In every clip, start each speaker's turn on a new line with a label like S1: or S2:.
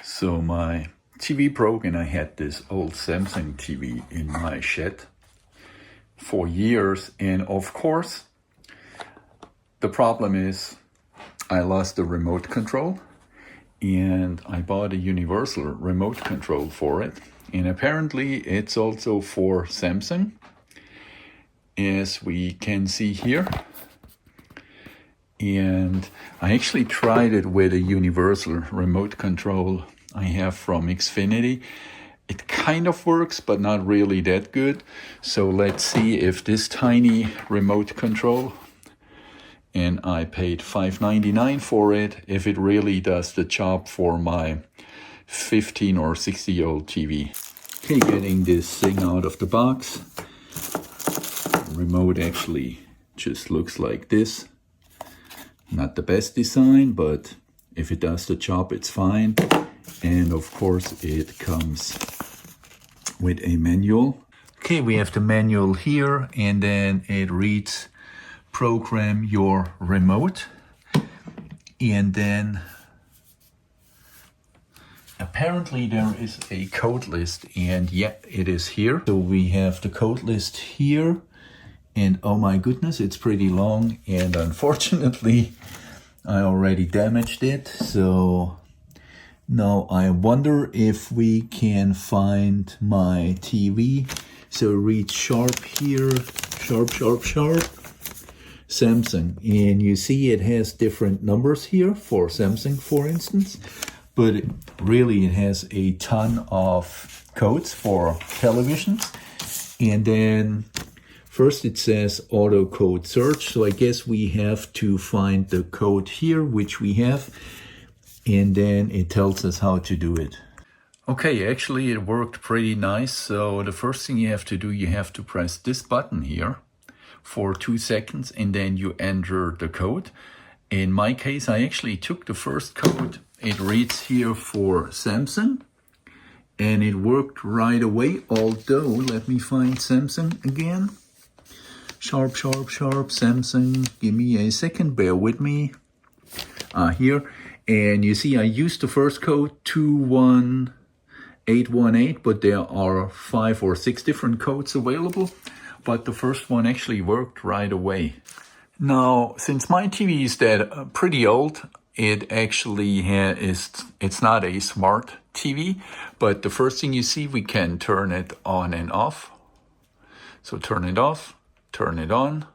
S1: So my TV broke and I had this old Samsung TV in my shed for years. And of course, the problem is I lost the remote control and I bought a universal remote control for it. And apparently it's also for Samsung, as we can see here. And I actually tried it with a universal remote control I have from Xfinity. It kind of works, but not really that good. So let's see if this tiny remote control, and I paid $5.99 for it, if it really does the job for my 15 or 60-year-old TV. Okay, getting this thing out of the box. The remote actually just looks like this. Not the best design, but if it does the job, it's fine. And of course, it comes with a manual. Okay, we have the manual here, and then it reads, program your remote. And then apparently there is a code list, and yeah, it is here. So we have the code list here. And oh my goodness, it's pretty long, and unfortunately I already damaged it. So now I wonder if we can find my TV. So read sharp here, sharp, Samsung. And you see it has different numbers here for Samsung, for instance. But really it has a ton of codes for televisions. And then first it says auto code search, so I guess we have to find the code here, which we have, and then it tells us how to do it. Okay, actually it worked pretty nice. So the first thing you have to do, you have to press this button here for 2 seconds, and then you enter the code. In my case, I actually took the first code. It reads here for Samsung, and it worked right away, although, let me find Samsung again. Sharp, Samsung. Give me a second, bear with me. Here, and you see I used the first code 21818, but there are 5 or 6 different codes available. But the first one actually worked right away. Now, since my TV is pretty old, it actually it's not a smart TV, but the first thing you see, we can turn it on and off. So turn it off. Turn it on.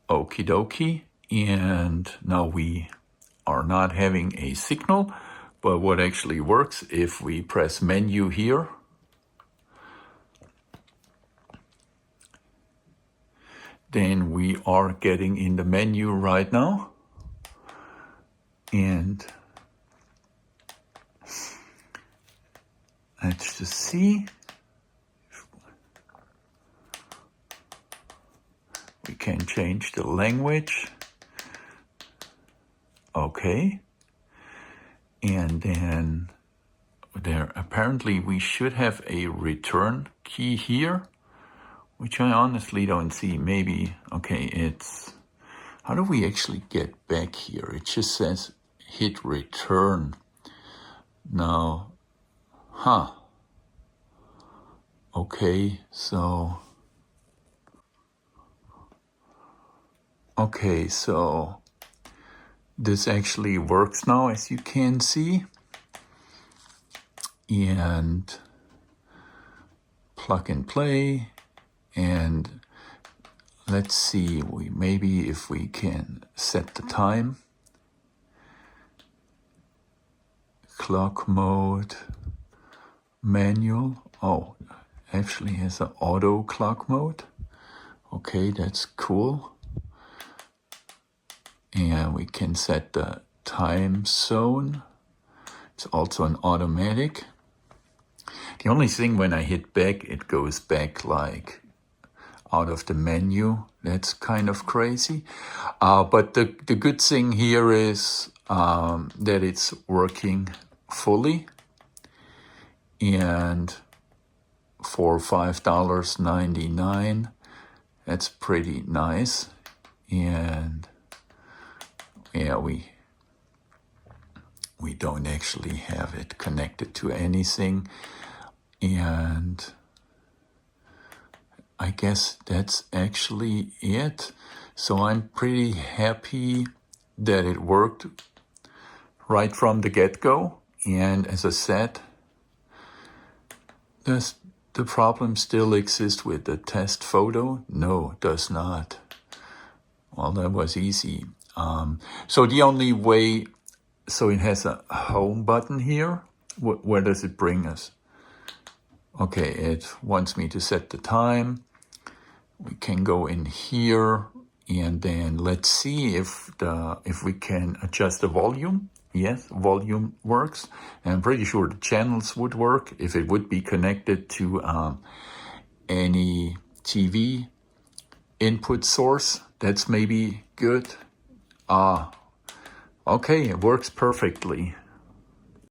S1: Okie dokie. And now we are not having a signal, but what actually works, if we press menu here, then we are getting in the menu right now. And let's just see. We can change the language. Okay. And then there, apparently we should have a return key here, which I honestly don't see. Maybe, okay, it's, how do we actually get back here? It just says hit return. Now, okay, so, okay, so this actually works now, as you can see. And plug and play. And let's see, maybe if we can set the time. Clock mode, manual. Oh, actually has an auto clock mode. Okay, that's cool. And we can set the time zone. It's also an automatic. The only thing, when I hit back, it goes back like out of the menu. That's kind of crazy. But the good thing here is that it's working fully. And for $5.99, that's pretty nice. And yeah, we don't actually have it connected to anything. And I guess that's actually it. So I'm pretty happy that it worked right from the get-go. And as I said, does the problem still exist with the test photo? No, it does not. Well, that was easy. So the only way, so it has a home button here. Where does it bring us? Okay, it wants me to set the time. We can go in here and then let's see if we can adjust the volume. Yes, volume works. And I'm pretty sure the channels would work if it would be connected to any TV input source. That's maybe good. Okay, it works perfectly.